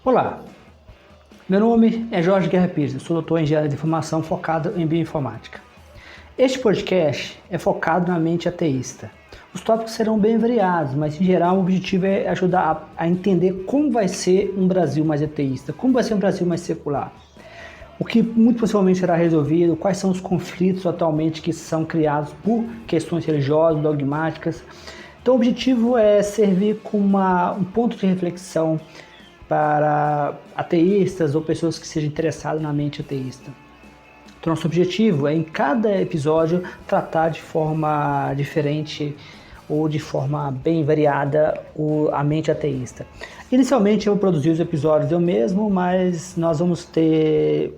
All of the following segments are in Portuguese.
Olá, meu nome é Jorge Guerra Pires, sou doutor em engenharia de informação focado em bioinformática. Este podcast é focado na mente ateísta. Os tópicos serão bem variados, mas em geral o objetivo é ajudar a entender como vai ser um Brasil mais ateísta, como vai ser um Brasil mais secular. O que muito possivelmente será resolvido, quais são os conflitos atualmente que são criados por questões religiosas, dogmáticas. Então o objetivo é servir como um ponto de reflexão para ateístas ou pessoas que sejam interessadas na mente ateísta. Então, nosso objetivo é, em cada episódio, tratar de forma diferente ou de forma bem variada a mente ateísta. Inicialmente, eu vou produzir os episódios eu mesmo, mas nós vamos ter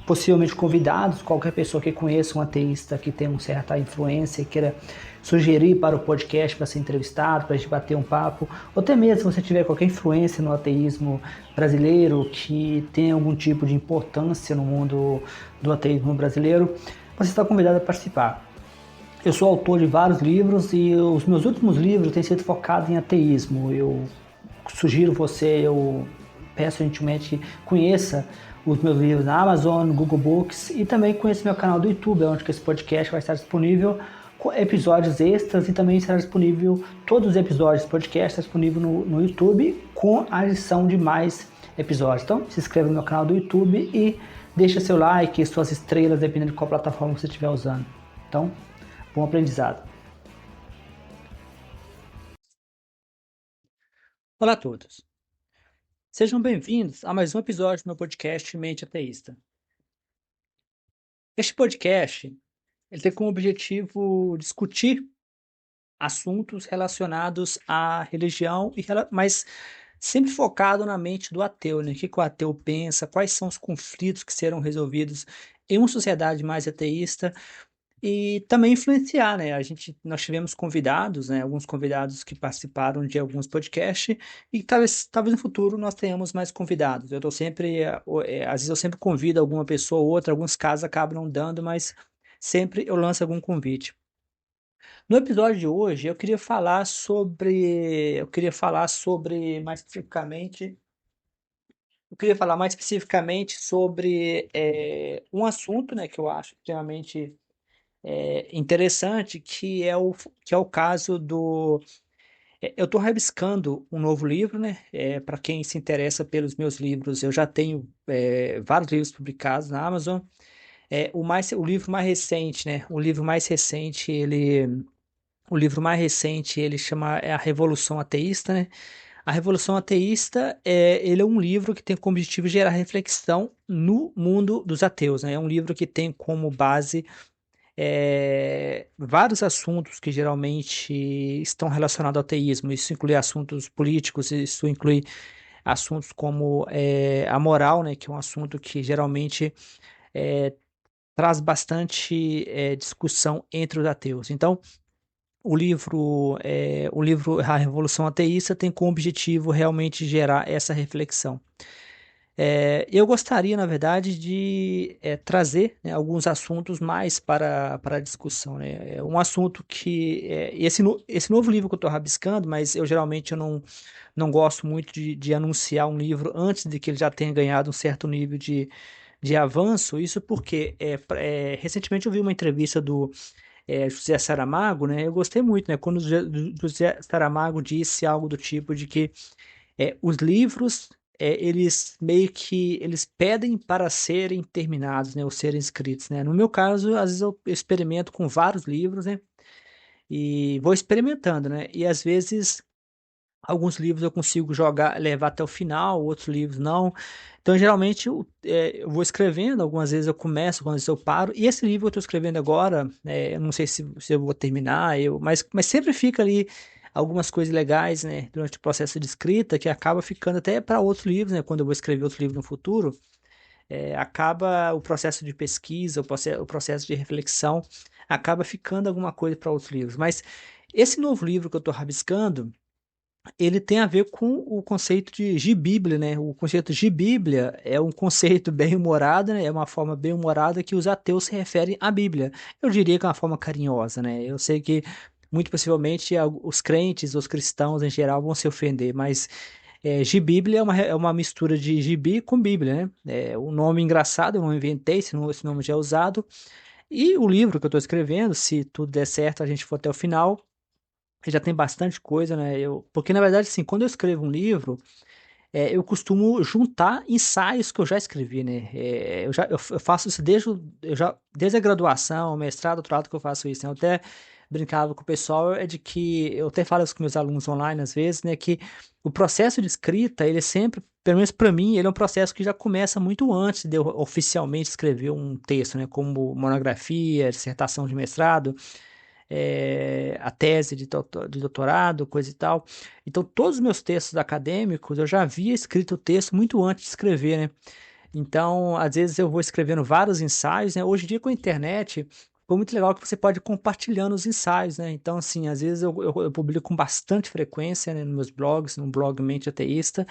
possivelmente convidados, qualquer pessoa que conheça um ateísta que tem uma certa influência e queira sugerir para o podcast para ser entrevistado, para a gente bater um papo, ou até mesmo se você tiver qualquer influência no ateísmo brasileiro que tem algum tipo de importância no mundo do ateísmo brasileiro, você está convidado a participar. Eu sou autor de vários livros e os meus últimos livros têm sido focados em ateísmo. Eu sugiro eu peço gentilmente que conheça os meus livros na Amazon, no Google Books e também conheça meu canal do YouTube, onde esse podcast vai estar disponível com episódios extras e também será disponível, todos os episódios do podcast estão disponíveis no YouTube com a adição de mais episódios. Então se inscreva no meu canal do YouTube e deixa seu like e suas estrelas, dependendo de qual plataforma você estiver usando. Então, bom aprendizado. Olá a todos. Sejam bem-vindos a mais um episódio do meu podcast Mente Ateísta. Este podcast ele tem como objetivo discutir assuntos relacionados à religião, mas sempre focado na mente do ateu, né? O que o ateu pensa, quais são os conflitos que serão resolvidos em uma sociedade mais ateísta e também influenciar, né? Nós tivemos convidados, né? Alguns convidados que participaram de alguns podcasts e talvez no futuro nós tenhamos mais convidados. Eu estou sempre, às vezes eu sempre convido alguma pessoa ou outra, alguns casos acabam não dando, mas sempre eu lanço algum convite. No episódio de hoje, eu queria falar mais especificamente sobre um assunto, né, que eu acho extremamente interessante, que é o caso do. Eu estou rabiscando um novo livro, né? Para quem se interessa pelos meus livros, eu já tenho vários livros publicados na Amazon. O livro mais recente, né? O livro mais recente, ele chama A Revolução Ateísta, né? A Revolução Ateísta, ele é um livro que tem como objetivo gerar reflexão no mundo dos ateus, né? É um livro que tem como base vários assuntos que geralmente estão relacionados ao ateísmo. Isso inclui assuntos políticos, isso inclui assuntos como a moral, né? Que é um assunto que geralmente eh, traz bastante discussão entre os ateus. Então, o livro A Revolução Ateísta tem como objetivo realmente gerar essa reflexão. Eu gostaria, na verdade, de trazer, né, alguns assuntos mais para a discussão, né? Um assunto que esse novo livro que eu estou rabiscando, mas eu não gosto muito de anunciar um livro antes de que ele já tenha ganhado um certo nível de avanço. Isso porque recentemente eu vi uma entrevista do José Saramago, né? Eu gostei muito, né? Quando o José Saramago disse algo do tipo de que os livros, eles meio que eles pedem para serem terminados, né? Ou serem escritos, né? No meu caso, às vezes eu experimento com vários livros, né? E vou experimentando, né? E às vezes alguns livros eu consigo levar até o final, outros livros não. Então, geralmente, eu vou escrevendo, algumas vezes eu começo, algumas vezes eu paro. E esse livro que eu estou escrevendo agora, eu não sei se eu vou terminar, mas sempre fica ali algumas coisas legais, né, durante o processo de escrita, que acaba ficando até para outros livros, né, quando eu vou escrever outro livro no futuro, acaba o processo de pesquisa, o processo de reflexão, acaba ficando alguma coisa para outros livros. Mas esse novo livro que eu estou rabiscando, ele tem a ver com o conceito de gibíblia, né? O conceito de gibíblia é um conceito bem humorado, né? É uma forma bem humorada que os ateus se referem à Bíblia. Eu diria que é uma forma carinhosa, né? Eu sei que muito possivelmente os crentes, os cristãos em geral vão se ofender, mas Gibíblia é uma mistura de gibi com Bíblia, né? É um nome engraçado, eu não inventei, esse nome já é usado. E o livro que eu estou escrevendo, se tudo der certo, a gente for até o final, já tem bastante coisa, né? Porque, na verdade, assim, quando eu escrevo um livro, eu costumo juntar ensaios que eu já escrevi, né? Eu faço isso desde a graduação, mestrado, doutorado que eu faço isso, né? Eu até brincava com o pessoal, é de que, eu até falo isso com meus alunos online às vezes, né? Que o processo de escrita, ele sempre, pelo menos para mim, ele é um processo que já começa muito antes de eu oficialmente escrever um texto, né? Como monografia, dissertação de mestrado, a tese de doutorado, coisa e tal. Então, todos os meus textos acadêmicos, eu já havia escrito o texto muito antes de escrever, né? Então, às vezes eu vou escrevendo vários ensaios, né? Hoje em dia com a internet, foi muito legal que você pode ir compartilhando os ensaios, né? Então, assim, às vezes eu publico com bastante frequência, né, nos meus blogs, no blog Mente Ateísta,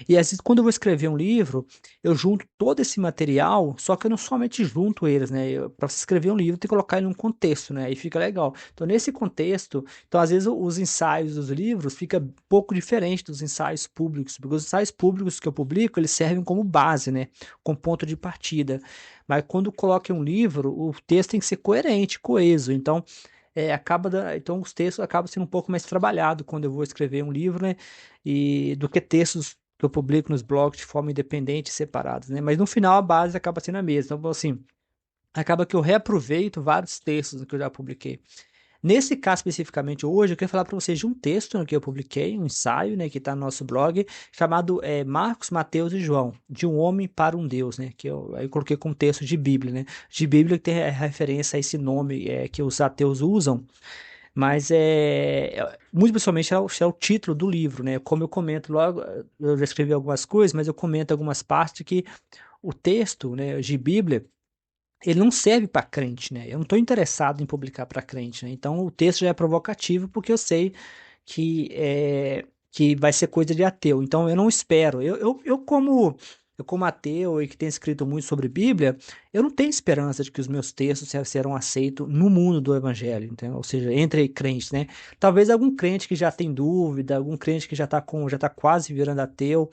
e às vezes quando eu vou escrever um livro, eu junto todo esse material, só que eu não somente junto eles, né? Para você escrever um livro, tem que colocar ele num contexto, né? Aí fica legal. Então, nesse contexto, então às vezes os ensaios dos livros fica um pouco diferente dos ensaios públicos, porque os ensaios públicos que eu publico, eles servem como base, né? Com ponto de partida. Mas quando coloca em um livro, o texto tem que ser coerente, coeso. Então, então os textos acabam sendo um pouco mais trabalhado quando eu vou escrever um livro, né? E do que textos que eu publico nos blogs de forma independente, separados, né? Mas no final a base acaba sendo a mesma. Então, assim, acaba que eu reaproveito vários textos que eu já publiquei. Nesse caso especificamente hoje, eu queria falar para vocês de um texto, né, que eu publiquei, um ensaio, né, que está no nosso blog, chamado Marcos, Mateus e João, de um homem para um Deus, né, aí eu coloquei como texto de Bíblia, né, de Bíblia que tem referência a esse nome que os ateus usam, mas muito pessoalmente é o título do livro, né, como eu comento logo, eu já escrevi algumas coisas, mas eu comento algumas partes que o texto, né, de Bíblia, ele não serve para crente, né? Eu não estou interessado em publicar para crente, né? Então o texto já é provocativo porque eu sei que vai ser coisa de ateu. Então eu não espero. Eu como ateu e que tenho escrito muito sobre Bíblia, eu não tenho esperança de que os meus textos serão aceitos no mundo do evangelho, entendeu? Ou seja, entre crentes, né? Talvez algum crente que já tem dúvida, algum crente que já tá quase virando ateu,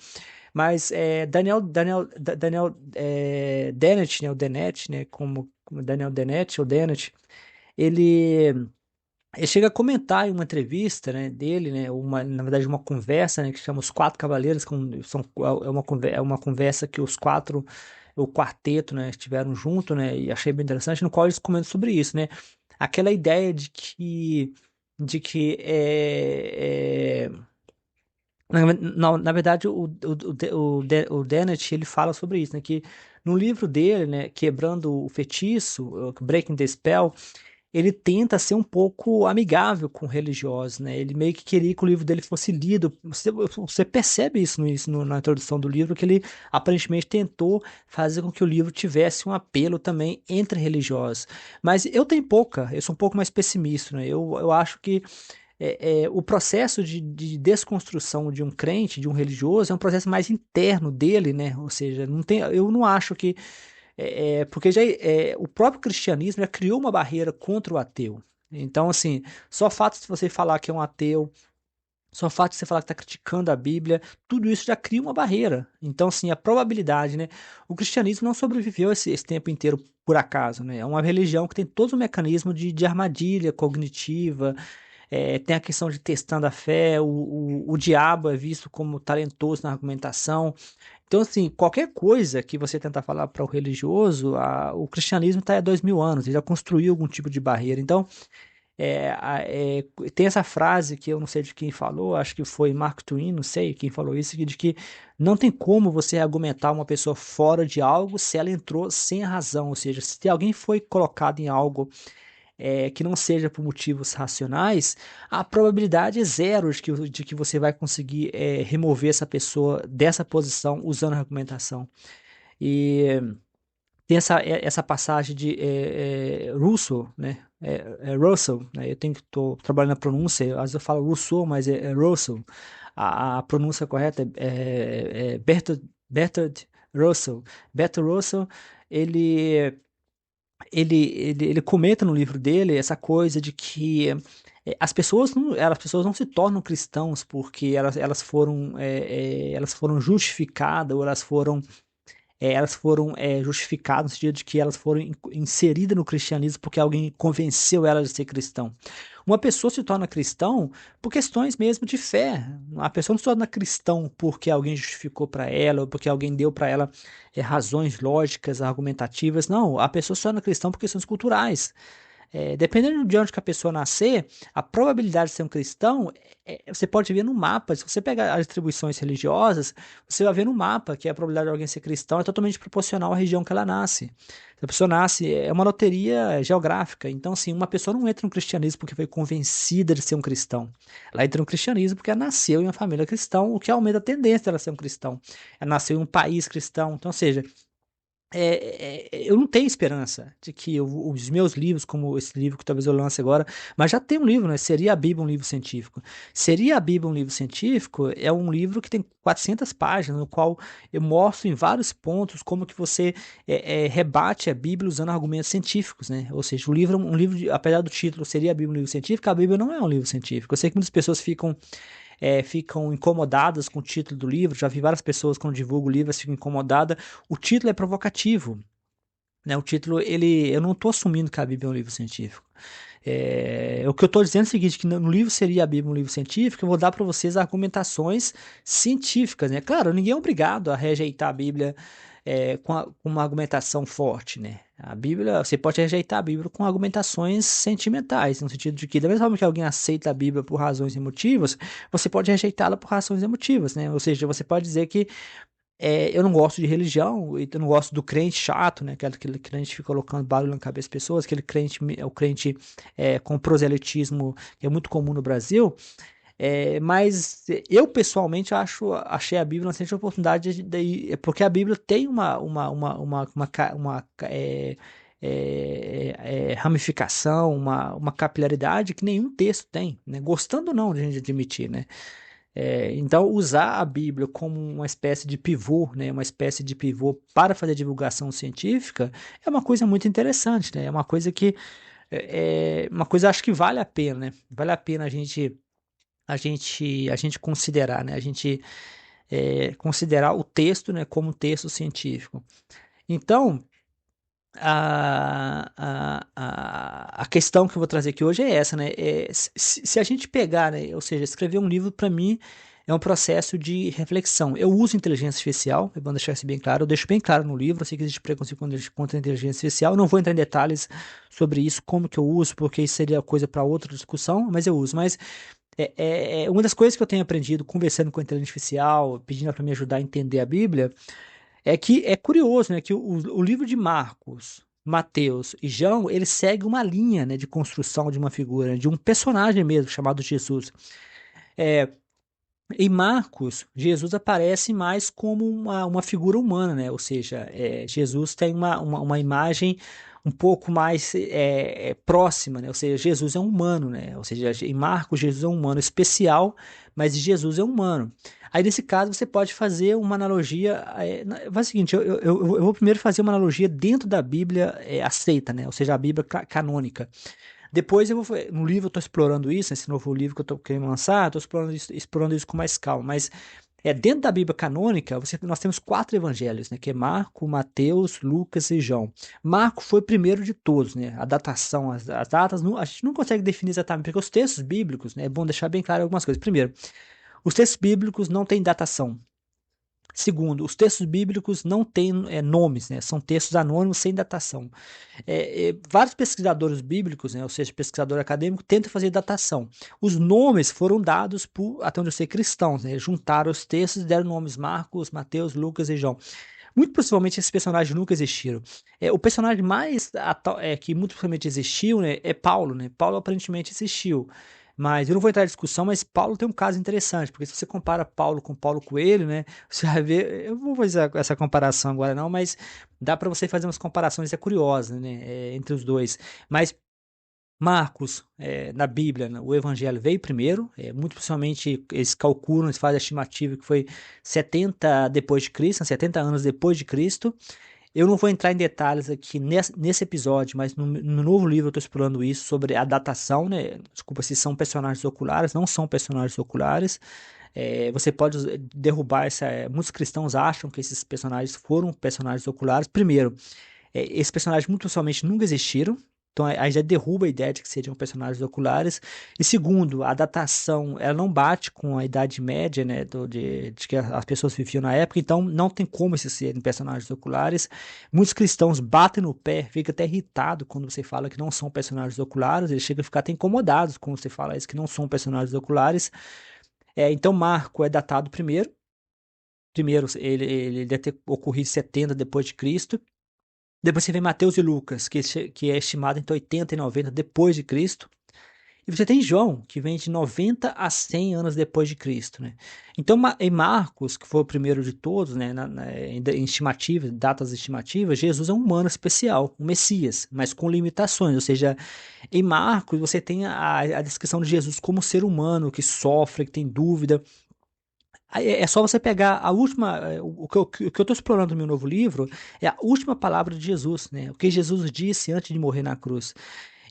mas Daniel Dennett, né, o Dennett, né, como Daniel Dennett ou Dennett, ele, ele chega a comentar em uma entrevista, né, dele, né, na verdade uma conversa, né, que chama Os Quatro Cavaleiros, é uma conversa que o quarteto, né, estiveram junto, né, e achei bem interessante, no qual eles comentam sobre isso, né, aquela ideia de que na verdade, o Dennett, ele fala sobre isso, né? Que no livro dele, né? Quebrando o Feitiço, Breaking the Spell, ele tenta ser um pouco amigável com religiosos, né? Ele meio que queria que o livro dele fosse lido. Você percebe isso, na introdução do livro, que ele aparentemente tentou fazer com que o livro tivesse um apelo também entre religiosos. Mas eu sou um pouco mais pessimista, né? Eu acho que o processo de desconstrução de um crente, de um religioso, é um processo mais interno dele, né? Ou seja, eu não acho que. Porque o próprio cristianismo já criou uma barreira contra o ateu. Então, assim, só o fato de você falar que é um ateu, só o fato de você falar que está criticando a Bíblia, tudo isso já cria uma barreira. Então, assim, a probabilidade, né? O cristianismo não sobreviveu esse tempo inteiro por acaso, né? É uma religião que tem todo o mecanismo de armadilha cognitiva, tem a questão de testando a fé, o diabo é visto como talentoso na argumentação. Então, assim, qualquer coisa que você tentar falar para o religioso, o cristianismo está há 2000 anos, ele já construiu algum tipo de barreira. Então, tem essa frase que eu não sei de quem falou, acho que foi Mark Twain, não sei quem falou isso, de que não tem como você argumentar uma pessoa fora de algo se ela entrou sem razão, ou seja, se alguém foi colocado em algo que não seja por motivos racionais, a probabilidade é zero de que você vai conseguir remover essa pessoa dessa posição usando a argumentação. E tem essa passagem de Russell, né? Russell, né? Eu tô trabalhando na pronúncia, às vezes eu falo Rousseau, mas é Russell. A pronúncia correta é Bertrand Russell. Bertrand Russell, ele ele comenta no livro dele essa coisa de que as pessoas não se tornam cristãos porque elas foram justificadas, ou elas foram justificadas no sentido de que elas foram inseridas no cristianismo porque alguém convenceu elas de ser cristão. Uma pessoa se torna cristão por questões mesmo de fé. A pessoa não se torna cristão porque alguém justificou para ela, ou porque alguém deu para ela razões lógicas, argumentativas. Não, a pessoa se torna cristão por questões culturais. Dependendo de onde que a pessoa nascer, a probabilidade de ser um cristão, você pode ver no mapa. Se você pegar as atribuições religiosas, você vai ver no mapa que a probabilidade de alguém ser cristão é totalmente proporcional à região que ela nasce. Se a pessoa nasce, é uma loteria geográfica. Então, assim, uma pessoa não entra no cristianismo porque foi convencida de ser um cristão. Ela entra no cristianismo porque ela nasceu em uma família cristã, o que aumenta a tendência dela ser um cristão. Ela nasceu em um país cristão. Então, ou seja, eu não tenho esperança de que os meus livros, como esse livro que talvez eu lance agora, mas já tem um livro, né? Seria a Bíblia um livro científico? Seria a Bíblia um livro científico? É um livro que tem 400 páginas, no qual eu mostro em vários pontos como que você rebate a Bíblia usando argumentos científicos, né? Ou seja, o livro, apesar do título Seria a Bíblia um livro científico, a Bíblia não é um livro científico. Eu sei que muitas pessoas ficam incomodadas com o título do livro. Já vi várias pessoas quando divulgam o livro, elas ficam incomodadas. O título é provocativo, né? O título, eu não estou assumindo que a Bíblia é um livro científico. O que eu estou dizendo é o seguinte, que no livro Seria a Bíblia um livro científico, eu vou dar para vocês argumentações científicas, né? Claro, ninguém é obrigado a rejeitar a Bíblia com uma argumentação forte, né? A Bíblia, você pode rejeitar a Bíblia com argumentações sentimentais, no sentido de que, da mesma forma que alguém aceita a Bíblia por razões emotivas, você pode rejeitá-la por razões emotivas, né? Ou seja, você pode dizer que eu não gosto de religião, e eu não gosto do crente chato, né? Aquele crente que fica colocando barulho na cabeça das pessoas, aquele crente, o crente com proselitismo que é muito comum no Brasil. Mas eu pessoalmente achei a Bíblia uma excelente oportunidade porque a Bíblia tem ramificação, uma capilaridade que nenhum texto tem, né? Gostando ou não de a gente admitir, né? Então, usar a Bíblia como uma espécie de pivô, né, uma espécie de pivô para fazer divulgação científica, é uma coisa muito interessante, né? É uma coisa que uma coisa acho que vale a pena, né? Vale a pena a gente considerar, né? A gente considerar o texto, né, como texto científico. Então, a questão que eu vou trazer aqui hoje é essa, né? Se a gente pegar, né, ou seja, escrever um livro para mim é um processo de reflexão. Eu uso inteligência artificial, é bom deixar isso bem claro. Eu deixo bem claro no livro, eu sei que existe preconceito contra a inteligência artificial. Eu não vou entrar em detalhes sobre isso, como que eu uso, porque isso seria coisa para outra discussão, mas eu uso. Mas uma das coisas que eu tenho aprendido conversando com a inteligência artificial, pedindo para me ajudar a entender a Bíblia, é que é curioso, né, que o livro de Marcos, Mateus e João, ele segue uma linha, né, de construção de uma figura, de um personagem mesmo, chamado Jesus. É, Em Marcos, Jesus aparece mais como uma figura humana, né? Ou seja, Jesus tem uma imagem um pouco mais próxima, né? Ou seja, Jesus é um humano, né? Ou seja, em Marcos, Jesus é um humano especial, mas Jesus é humano. Aí, nesse caso, você pode fazer uma analogia. Faz o seguinte, eu vou primeiro fazer uma analogia dentro da Bíblia aceita, né? Ou seja, a Bíblia canônica. Depois no livro eu estou explorando isso, nesse novo livro que eu estou querendo lançar, estou explorando isso com mais calma, mas dentro da Bíblia canônica, nós temos 4 evangelhos, né, que é Marco, Mateus, Lucas e João. Marco foi o primeiro de todos, né, a datação, as datas, a gente não consegue definir exatamente, porque os textos bíblicos, né, é bom deixar bem claro algumas coisas. Primeiro, os textos bíblicos não têm datação. Segundo, os textos bíblicos não têm nomes, né? São textos anônimos sem datação. Vários pesquisadores bíblicos, né? Ou seja, pesquisador acadêmico, tentam fazer datação. Os nomes foram dados por, até onde eu sei, cristãos, né? Juntaram os textos e deram nomes Marcos, Mateus, Lucas e João. Muito possivelmente esses personagens nunca existiram. O personagem mais que muito possivelmente existiu, né, é Paulo, né? Paulo aparentemente existiu. Mas eu não vou entrar em discussão, mas Paulo tem um caso interessante, porque se você compara Paulo com Paulo Coelho, né, você vai ver, eu não vou fazer essa comparação agora não, mas dá para você fazer umas comparações curiosas, né, entre os dois. Mas Marcos, na Bíblia, né, o Evangelho veio primeiro, muito possivelmente eles calculam, eles fazem a estimativa que foi 70 depois de Cristo, 70 anos depois de Cristo. Eu não vou entrar em detalhes aqui nesse episódio, mas no novo livro eu estou explorando isso, sobre a datação, né? Desculpa, se são personagens oculares, não são personagens oculares. Você pode derrubar muitos cristãos acham que esses personagens foram personagens oculares. Primeiro, esses personagens muito possivelmente nunca existiram. Então aí já derruba a ideia de que seriam personagens oculares. E segundo, a datação ela não bate com a Idade Média, né, de que as pessoas viviam na época, então não tem como esses serem personagens oculares. Muitos cristãos batem no pé, ficam até irritados quando você fala que não são personagens oculares, eles chegam a ficar até incomodados quando você fala isso, que não são personagens oculares. Então Marco é datado primeiro. Primeiro, ele deve ter ocorrido 70 depois de Cristo. Depois você vem Mateus e Lucas, que é estimado entre 80 e 90 depois de Cristo. E você tem João, que vem de 90 a 100 anos depois de Cristo, né? Então, em Marcos, que foi o primeiro de todos, né, em estimativas, datas estimativas, Jesus é um humano especial, um Messias, mas com limitações. Ou seja, em Marcos você tem a descrição de Jesus como ser humano que sofre, que tem dúvida. É só você pegar a última, o que eu estou explorando no meu novo livro é a última palavra de Jesus, né? O que Jesus disse antes de morrer na cruz.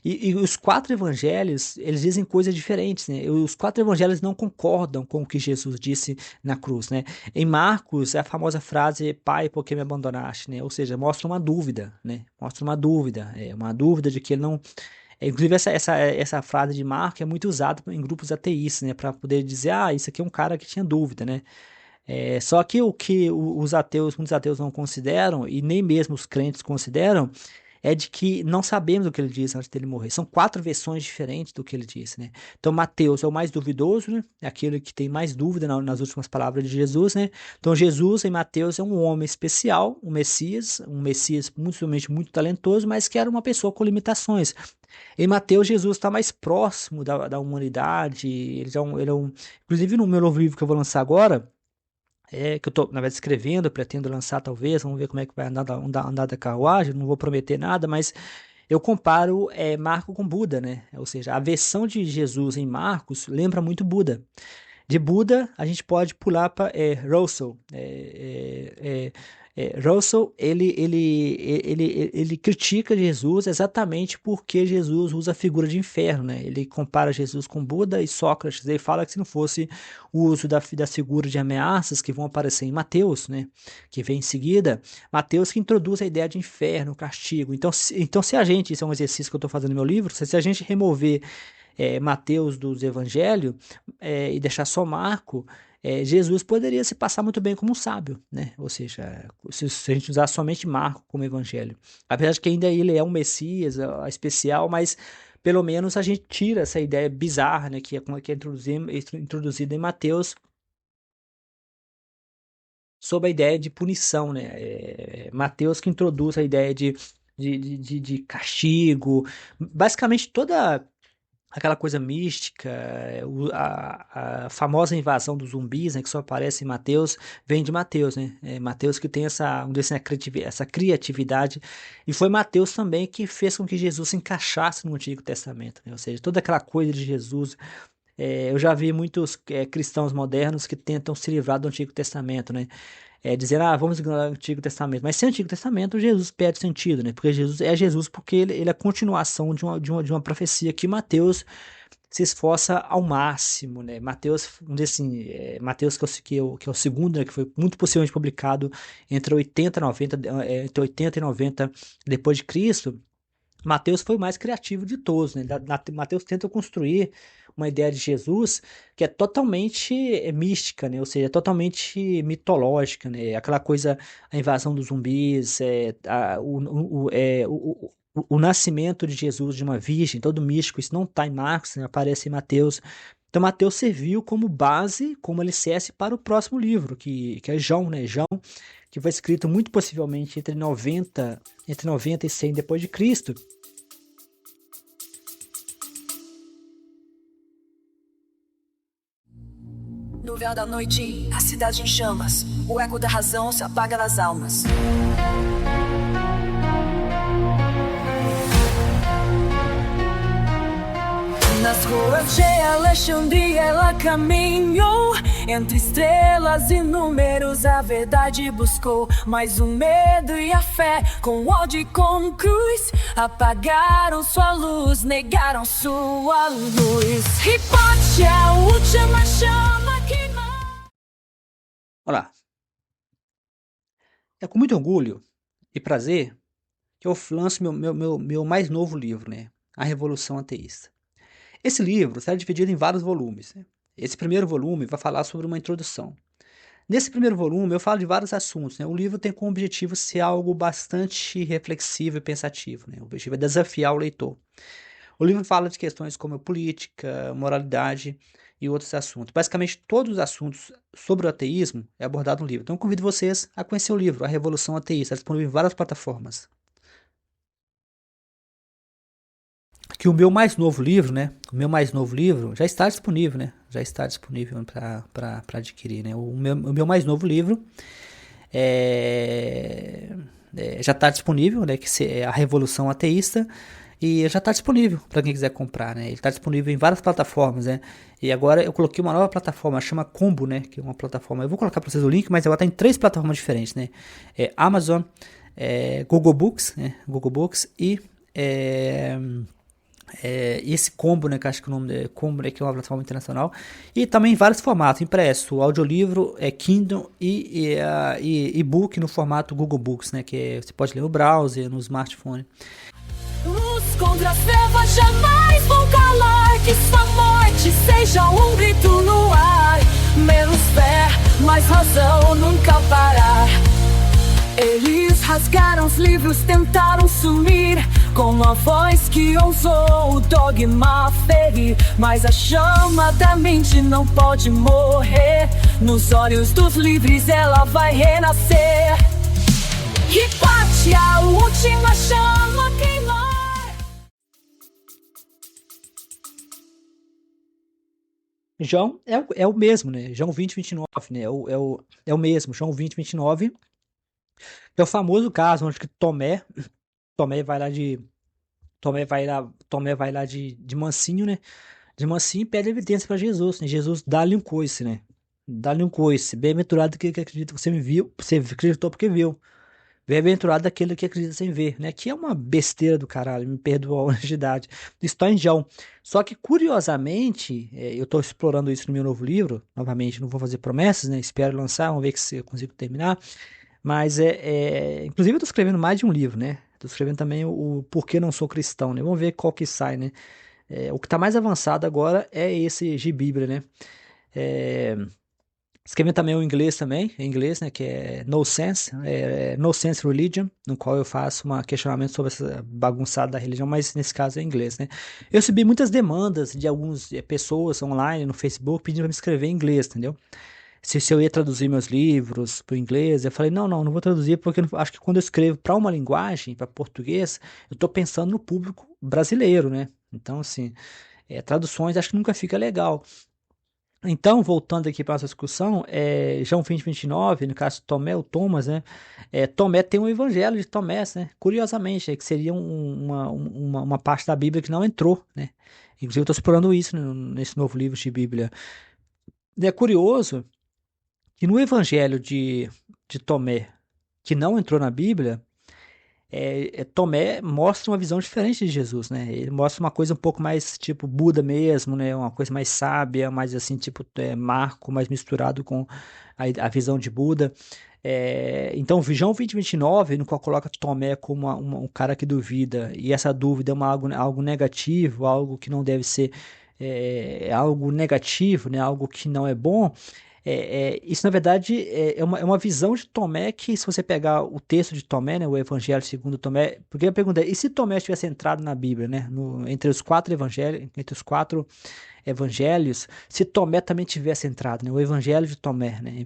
E os 4 evangelhos, eles dizem coisas diferentes, né? Os 4 evangelhos não concordam com o que Jesus disse na cruz, né? Em Marcos, é a famosa frase, Pai, por que me abandonaste, né? Ou seja, mostra uma dúvida, né? Mostra uma dúvida de que ele não... Inclusive, essa frase de Marco é muito usada em grupos ateístas, né? Para poder dizer, isso aqui é um cara que tinha dúvida, né? Só que o que muitos ateus não consideram, e nem mesmo os crentes consideram, é de que não sabemos o que ele disse antes dele morrer. São 4 versões diferentes do que ele disse, né? Então, Mateus é o mais duvidoso, né? É aquele que tem mais dúvida nas últimas palavras de Jesus, né? Então, Jesus em Mateus é um homem especial, um Messias muito talentoso, mas que era uma pessoa com limitações. Em Mateus, Jesus está mais próximo da humanidade. Inclusive, no meu novo livro que eu vou lançar agora, que eu estou, na verdade, escrevendo, pretendo lançar talvez, vamos ver como é que vai andar da carruagem, não vou prometer nada, mas eu comparo Marco com Buda, né? Ou seja, a versão de Jesus em Marcos lembra muito Buda. De Buda, a gente pode pular para Russell. Russell, ele critica Jesus exatamente porque Jesus usa a figura de inferno, né? Ele compara Jesus com Buda e Sócrates. Ele fala que se não fosse o uso da figura de ameaças que vão aparecer em Mateus, né? Que vem em seguida, Mateus que introduz a ideia de inferno, castigo. Então se a gente, isso é um exercício que eu estou fazendo no meu livro, se a gente remover Mateus dos Evangelhos e deixar só Marco, Jesus poderia se passar muito bem como um sábio, né? Ou seja, se a gente usar somente Marco como evangelho. Apesar de que ainda ele é um Messias especial, mas pelo menos a gente tira essa ideia bizarra, né? Que é introduzida em Mateus sobre a ideia de punição, né? Mateus que introduz a ideia de castigo. Basicamente toda aquela coisa mística, a famosa invasão dos zumbis, né, que só aparece em Mateus, vem de Mateus, né? Mateus que tem essa criatividade, e foi Mateus também que fez com que Jesus se encaixasse no Antigo Testamento, né? Ou seja, toda aquela coisa de Jesus. Eu já vi muitos cristãos modernos que tentam se livrar do Antigo Testamento, né? Dizer, vamos ignorar o Antigo Testamento. Mas sem o Antigo Testamento, Jesus perde sentido, né? Porque Jesus é Jesus porque ele é a continuação de uma profecia que Mateus se esforça ao máximo, né? Mateus, vamos dizer assim, Mateus que é o segundo, né? Que foi muito possivelmente publicado entre 80 e 90, entre 80 e 90 depois de Cristo. Mateus foi o mais criativo de todos, né? Mateus tenta construir uma ideia de Jesus que é totalmente mística, né? Ou seja, totalmente mitológica, né? Aquela coisa, a invasão dos zumbis, o nascimento de Jesus de uma virgem, todo místico, isso não está em Marcos, né? Aparece em Mateus. Então, Mateus serviu como base, como alicerce para o próximo livro, que é João, né? João, que foi escrito muito possivelmente entre 90 e 100 depois de Cristo. No véu da noite, a cidade em chamas, o eco da razão se apaga nas almas. Nas ruas de Alexandria ela caminhou, entre estrelas e números a verdade buscou. Mas o medo e a fé, com ódio e com cruz, apagaram sua luz, negaram sua luz. Hipótese é a última chama que não... Olá, é com muito orgulho e prazer que eu lanço meu mais novo livro, né? A Revolução Ateísta. Esse livro será dividido em vários volumes, né? Esse primeiro volume vai falar sobre uma introdução. Nesse primeiro volume eu falo de vários assuntos, né? O livro tem como objetivo ser algo bastante reflexivo e pensativo, né? O objetivo é desafiar o leitor. O livro fala de questões como política, moralidade e outros assuntos. Basicamente, todos os assuntos sobre o ateísmo é abordado no livro. Então, eu convido vocês a conhecer o livro, A Revolução Ateísta, disponível em várias plataformas. Que o meu mais novo livro, né? O meu mais novo livro já está disponível, né? Já está disponível para adquirir, né? O meu mais novo livro já está disponível, né? Que é A Revolução Ateísta. E já está disponível para quem quiser comprar, né? Ele está disponível em várias plataformas, né? E agora eu coloquei uma nova plataforma, chama Combo, né? Que é uma plataforma. Eu vou colocar para vocês o link, mas ela está em 3 plataformas diferentes, né? Amazon, Google Books, né? Google Books e esse Combo, né? Que acho que o nome é Combo, né, que é uma plataforma internacional. E também em vários formatos, impresso, audiolivro, Kindle e e-book no formato Google Books, né? Que você pode ler no browser, no smartphone. Luz contra as trevas jamais vão calar, que sua morte seja um grito no ar. Menos fé, mais razão, nunca parar. Eles rasgaram os livros, tentaram sumir, com a voz que ousou o dogma ferir. Mas a chama da mente não pode morrer, nos olhos dos livres ela vai renascer. E bate a última chama queimar. João é o mesmo, né? João 20, 29, né? É o mesmo, João 20, 29. É o famoso caso onde que Tomé vai lá de mansinho, né? De mansinho e pede evidência para Jesus, né? Jesus dá-lhe um coice, né? Dá-lhe um coice. Bem-aventurado que acredita que você me viu, você acreditou porque viu. Bem-aventurado daquele que acredita sem ver, né? Que é uma besteira do caralho, me perdoa a honestidade. Está em João. Só que, curiosamente, eu estou explorando isso no meu novo livro. Novamente, não vou fazer promessas, né? Espero lançar, vamos ver se eu consigo terminar. Mas, inclusive, eu estou escrevendo mais de um livro, né? Estou escrevendo também o Porquê Não Sou Cristão, né? Vamos ver qual que sai, né? O que está mais avançado agora é esse de Bíblia, né? Escrevi também o inglês também, em inglês, né, que é No Sense, No Sense Religion, no qual eu faço um questionamento sobre essa bagunçada da religião, mas nesse caso é em inglês, né. Eu recebi muitas demandas de algumas pessoas online, no Facebook, pedindo para me escrever em inglês, entendeu? Se eu ia traduzir meus livros para o inglês, eu falei, não vou traduzir, porque acho que quando eu escrevo para uma linguagem, para português, eu estou pensando no público brasileiro, né. Então, assim, traduções acho que nunca fica legal. Então, voltando aqui para nossa discussão, João 20, 29, no caso Tomé, o Thomas, né? Tomé tem um evangelho de Tomé, né? Curiosamente, que seria uma parte da Bíblia que não entrou, né? Inclusive, eu estou explorando isso nesse novo livro de Bíblia. E é curioso que no evangelho de Tomé, que não entrou na Bíblia, Tomé mostra uma visão diferente de Jesus, né? Ele mostra uma coisa um pouco mais tipo Buda mesmo, né? Uma coisa mais sábia, mais assim, tipo Marco, mais misturado com a visão de Buda. Então, João 20, 29, no qual coloca Tomé como um cara que duvida, e essa dúvida é algo negativo, algo que não deve ser algo negativo, né? Algo que não é bom. Isso, na verdade, é uma visão de Tomé que, se você pegar o texto de Tomé, né, o Evangelho segundo Tomé, porque a pergunta é, e se Tomé tivesse entrado na Bíblia, né, entre os 4 evangelhos, se Tomé também tivesse entrado, né, o Evangelho de Tomé, né,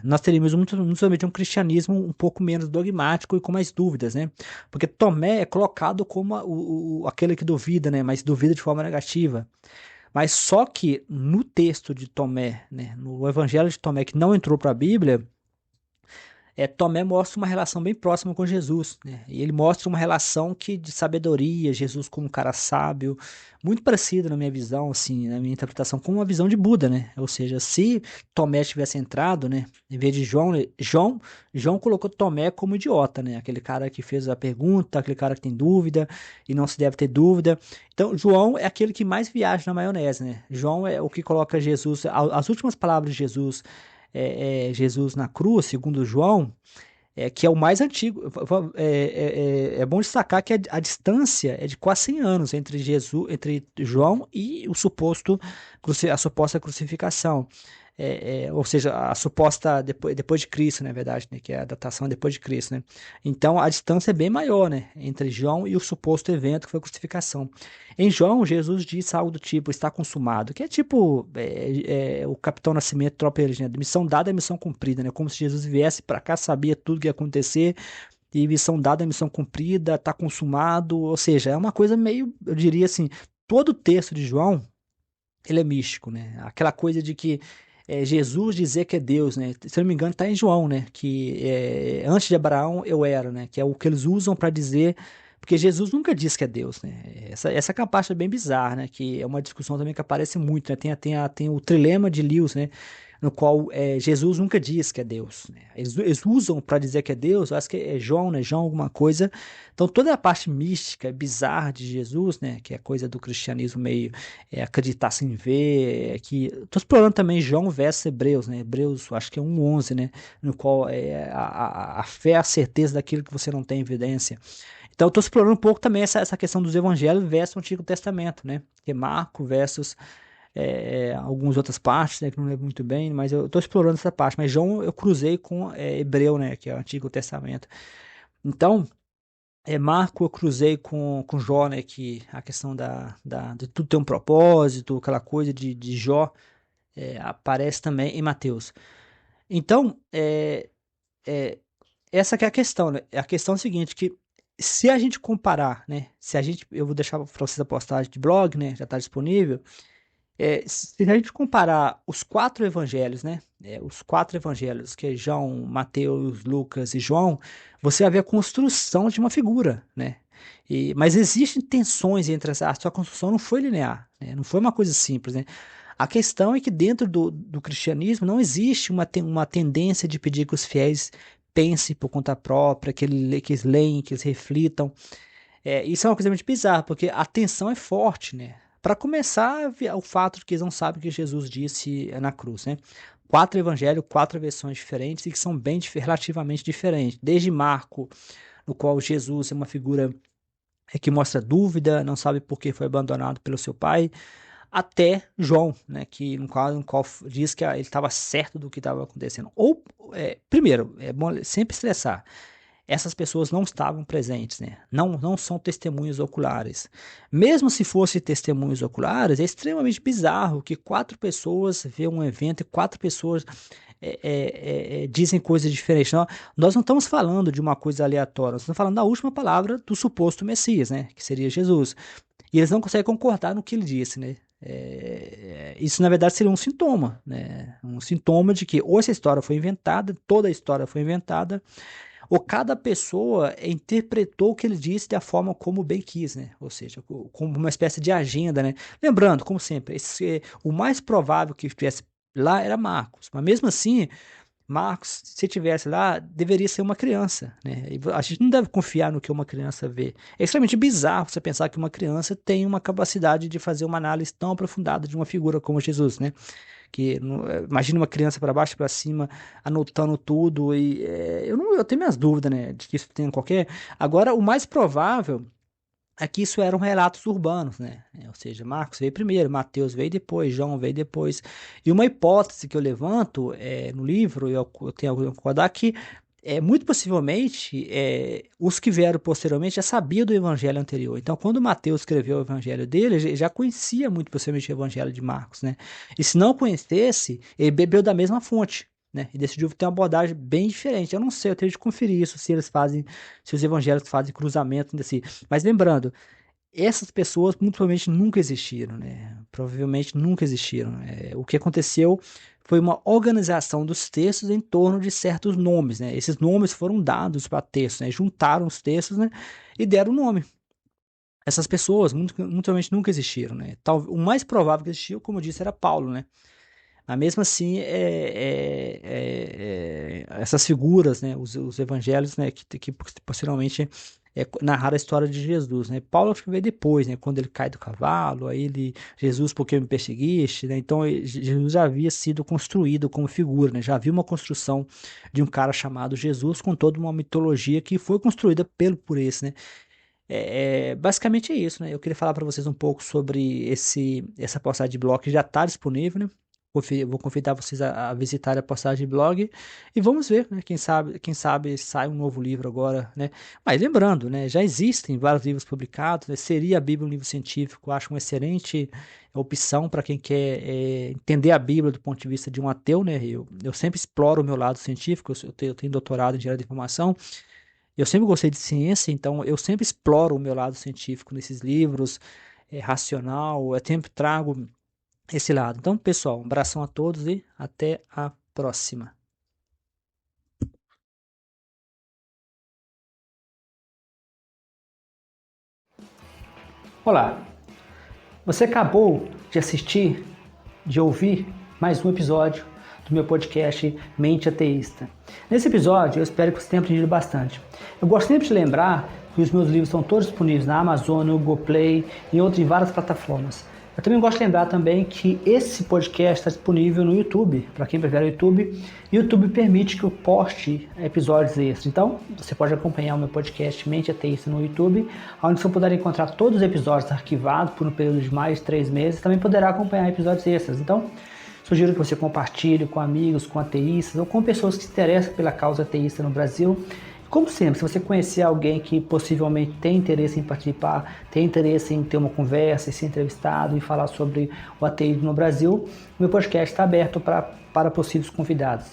nós teríamos muito um cristianismo um pouco menos dogmático e com mais dúvidas, né, porque Tomé é colocado como aquele que duvida, né, mas duvida de forma negativa. Mas só que no texto de Tomé, né, no Evangelho de Tomé, que não entrou para a Bíblia, Tomé mostra uma relação bem próxima com Jesus, né? E ele mostra uma relação de sabedoria, Jesus como um cara sábio, muito parecido na minha visão, assim, na minha interpretação, com uma visão de Buda, né? Ou seja, se Tomé tivesse entrado, né, em vez de João colocou Tomé como idiota, né? Aquele cara que fez a pergunta, aquele cara que tem dúvida e não se deve ter dúvida. Então, João é aquele que mais viaja na maionese, né? João é o que coloca Jesus, as últimas palavras de Jesus, Jesus na cruz, segundo João, que é o mais antigo. É bom destacar que a distância é de quase 100 anos entre Jesus, entre João e a suposta crucificação. Ou seja, a suposta depois de Cristo, na verdade, né, que é a datação depois de Cristo, né? Então a distância é bem maior, né, entre João e o suposto evento que foi a crucificação. Em João, Jesus disse algo do tipo, está consumado, que é tipo o Capitão Nascimento, tropa de elite, né? Missão dada é missão cumprida, né? Como se Jesus viesse para cá, sabia tudo que ia acontecer, e missão dada é missão cumprida, está consumado, ou seja, é uma coisa meio, eu diria assim, todo o texto de João, ele é místico, né? Aquela coisa de que Jesus dizer que é Deus, né? Se eu não me engano, está em João, né? Que antes de Abraão eu era, né? Que é o que eles usam para dizer, porque Jesus nunca disse que é Deus, né? Essa que é a parte bem bizarra, né? Que é uma discussão também que aparece muito, né? Tem o trilema de Lewis, né? No qual Jesus nunca diz que é Deus, né? Eles usam para dizer que é Deus, eu acho que é João, né? João alguma coisa. Então toda a parte mística, bizarra de Jesus, né? Que é coisa do cristianismo meio acreditar sem ver, que estou explorando também João versus Hebreus, né? Hebreus, acho que é 1:11, né? No qual a fé é a certeza daquilo que você não tem evidência. Então, estou explorando um pouco também essa questão dos evangelhos versus o Antigo Testamento, né? Que é Marco versus algumas outras partes, né? Que não lembro muito bem, mas eu estou explorando essa parte. Mas João eu cruzei com Hebreu, né? Que é o Antigo Testamento. Então, Marco eu cruzei com Jó, né? Que a questão de tudo ter um propósito, aquela coisa de Jó, aparece também em Mateus. Então, é, essa que é a questão, né? A questão é a seguinte, que se a gente comparar, né? Eu vou deixar para vocês a postagem de blog, né? Já está disponível. Se a gente comparar os quatro evangelhos, né? Os quatro evangelhos, que é João, Mateus, Lucas e João, você vai ver a construção de uma figura, né? Mas existem tensões entre essa. A sua construção não foi linear, né? Não foi uma coisa simples, né? A questão é que dentro do cristianismo não existe uma tendência de pedir que os fiéis pensem por conta própria, que eles leem, que eles reflitam. Isso é uma coisa muito bizarra, porque a tensão é forte, né? Para começar, o fato de que eles não sabem o que Jesus disse na cruz, né? Quatro evangelhos, quatro versões diferentes e que são bem relativamente diferentes. Desde Marco, no qual Jesus é uma figura que mostra dúvida, não sabe por que foi abandonado pelo seu pai, até João, né, que no qual diz que ele estava certo do que estava acontecendo. Primeiro, é bom sempre estressar. Essas pessoas não estavam presentes, né? Não são testemunhas oculares. Mesmo se fossem testemunhas oculares, é extremamente bizarro que quatro pessoas vêem um evento e quatro pessoas dizem coisas diferentes. Nós não estamos falando de uma coisa aleatória, nós estamos falando da última palavra do suposto Messias, né? Que seria Jesus. E eles não conseguem concordar no que ele disse, né? Isso na verdade seria um sintoma, né? Um sintoma de que ou essa história foi inventada, toda a história foi inventada, ou cada pessoa interpretou o que ele disse da forma como bem quis, né? Ou seja, como uma espécie de agenda, né? Lembrando, como sempre, o mais provável que estivesse lá era Marcos, mas mesmo assim, Marcos, se tivesse lá, deveria ser uma criança, né? E a gente não deve confiar no que uma criança vê. É extremamente bizarro você pensar que uma criança tem uma capacidade de fazer uma análise tão aprofundada de uma figura como Jesus, né? Imagina uma criança para baixo e para cima anotando tudo eu tenho minhas dúvidas, né, de que isso tenha qualquer. Agora, o mais provável é que isso eram relatos urbanos, né? Ou seja, Marcos veio primeiro, Mateus veio depois, João veio depois. E uma hipótese que eu levanto no livro, eu tenho que concordar que muito possivelmente os que vieram posteriormente já sabiam do evangelho anterior. Então, quando Mateus escreveu o evangelho dele, ele já conhecia muito possivelmente o evangelho de Marcos, né? E se não conhecesse, ele bebeu da mesma fonte, né? E decidiu ter uma abordagem bem diferente. Eu não sei, eu tenho de conferir isso, se os evangélicos fazem cruzamento desse. Mas lembrando, essas pessoas muito provavelmente nunca existiram, né? Provavelmente nunca existiram. O que aconteceu foi uma organização dos textos em torno de certos nomes, né? Esses nomes foram dados para textos, né? Juntaram os textos, né? E deram nome. Essas pessoas, muito provavelmente, nunca existiram, né? O mais provável que existiu, como eu disse, era Paulo, né? Mas mesmo assim, essas figuras, né? Os evangelhos, né? Que posteriormente narraram a história de Jesus, né? Paulo acho que veio depois, né? Quando ele cai do cavalo, aí Jesus, por que me perseguiste, né? Então, Jesus já havia sido construído como figura, né? Já havia uma construção de um cara chamado Jesus com toda uma mitologia que foi construída por esse, né? Basicamente é isso, né? Eu queria falar para vocês um pouco sobre essa postagem de blog que já está disponível, né? Vou convidar vocês a visitar a postagem de blog e vamos ver, né? Quem sabe sai um novo livro agora, né? Mas lembrando, né? Já existem vários livros publicados, né? Seria a Bíblia um livro científico? Eu acho uma excelente opção para quem quer entender a Bíblia do ponto de vista de um ateu, né? Eu sempre exploro o meu lado científico, eu tenho doutorado em engenharia de informação. Eu sempre gostei de ciência, então eu sempre exploro o meu lado científico nesses livros, racional, eu sempre trago esse lado. Então, pessoal, um abração a todos e até a próxima. Olá, você acabou de ouvir mais um episódio do meu podcast Mente Ateísta. Nesse episódio, eu espero que você tenha aprendido bastante. Eu gosto sempre de lembrar que os meus livros estão todos disponíveis na Amazon, no Google Play e em várias plataformas. Eu também gosto de lembrar também que esse podcast está disponível no YouTube, para quem prefere o YouTube. E o YouTube permite que eu poste episódios extras. Então, você pode acompanhar o meu podcast Mente Ateísta no YouTube, onde você poderá encontrar todos os episódios arquivados por um período de mais de 3 meses. Também poderá acompanhar episódios extras. Então, sugiro que você compartilhe com amigos, com ateístas ou com pessoas que se interessam pela causa ateísta no Brasil. Como sempre, se você conhecer alguém que possivelmente tem interesse em participar, tem interesse em ter uma conversa, em ser entrevistado e falar sobre o ateísmo no Brasil, o meu podcast está aberto para possíveis convidados.